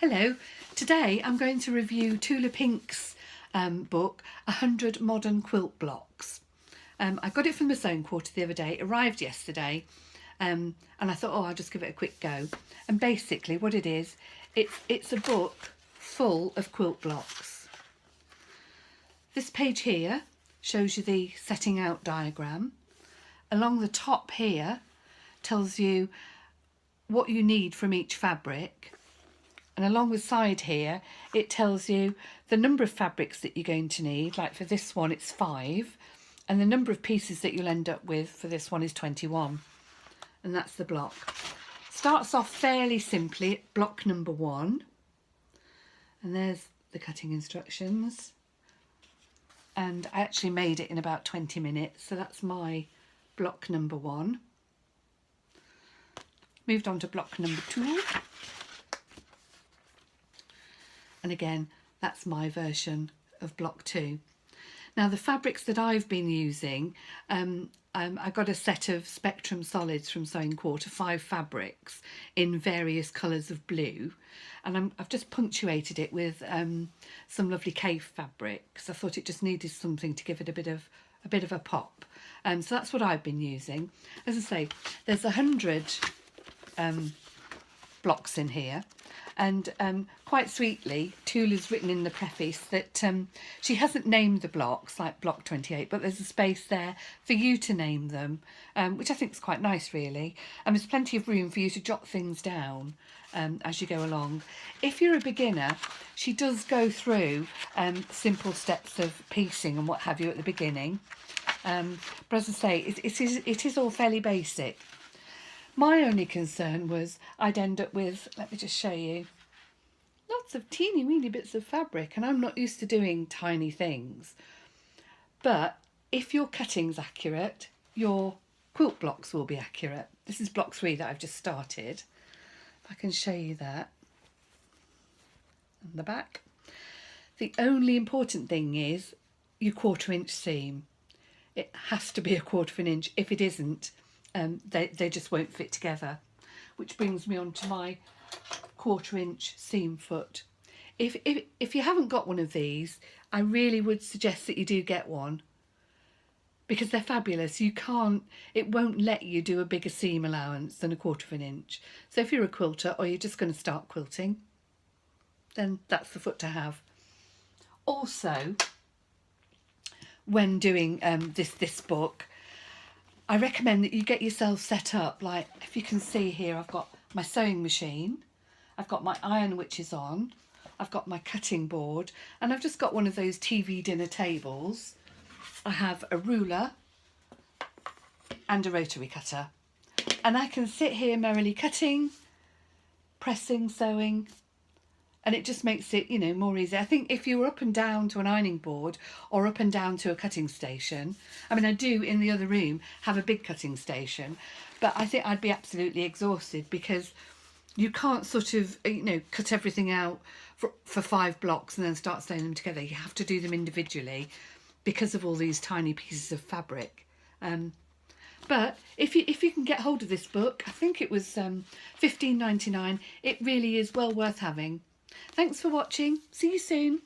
Hello, today I'm going to review Tula Pink's book, 100 Modern Quilt Blocks. I got it from the Sewing Quarter the other day, it arrived yesterday, and I thought, I'll just give it a quick go. And basically what it is, it's a book full of quilt blocks. This page here shows you the setting out diagram. Along the top here tells you what you need from each fabric. And along the side here, it tells you the number of fabrics that you're going to need. Like for this one, it's 5. And the number of pieces that you'll end up with for this one is 21. And that's the block. Starts off fairly simply at block number 1. And there's the cutting instructions. And I actually made it in about 20 minutes. So that's my block number 1. Moved on to block number 2. And again, that's my version of block 2. Now the fabrics that I've been using, I got a set of Spectrum Solids from Sewing Quarter, 5 fabrics in various colours of blue, and I've just punctuated it with some lovely cave fabric because I thought it just needed something to give it a bit of a pop. So that's what I've been using. As I say, there's 100 blocks in here. And quite sweetly, Tula's written in the preface that she hasn't named the blocks like block 28, but there's a space there for you to name them, which I think is quite nice really. And there's plenty of room for you to jot things down as you go along. If you're a beginner, she does go through simple steps of piecing and what have you at the beginning. But as I say, it is all fairly basic. My only concern was I'd end up with, let me just show you, lots of teeny weeny bits of fabric, and I'm not used to doing tiny things. But if your cutting's accurate, your quilt blocks will be accurate. This is block 3 that I've just started. If I can show you that. And the back. The only important thing is your 1/4 inch seam. It has to be a 1/4 inch. If it isn't, they just won't fit together, which brings me on to my 1/4 inch seam foot. If you haven't got one of these, I really would suggest that you do get one because they're fabulous. It won't let you do a bigger seam allowance than a 1/4 inch. So if you're a quilter or you're just going to start quilting, then that's the foot to have. Also, when doing this book, I recommend that you get yourself set up. Like if you can see here, I've got my sewing machine, I've got my iron which is on, I've got my cutting board, and I've just got one of those TV dinner tables. I have a ruler and a rotary cutter, and I can sit here merrily cutting, pressing, sewing, and it just makes it, more easy. I think if you were up and down to an ironing board or up and down to a cutting station, I mean, I do in the other room have a big cutting station, but I think I'd be absolutely exhausted because you can't sort of, cut everything out for 5 blocks and then start sewing them together. You have to do them individually because of all these tiny pieces of fabric. But if you can get hold of this book, I think it was $15.99. It really is well worth having. Thanks for watching. See you soon.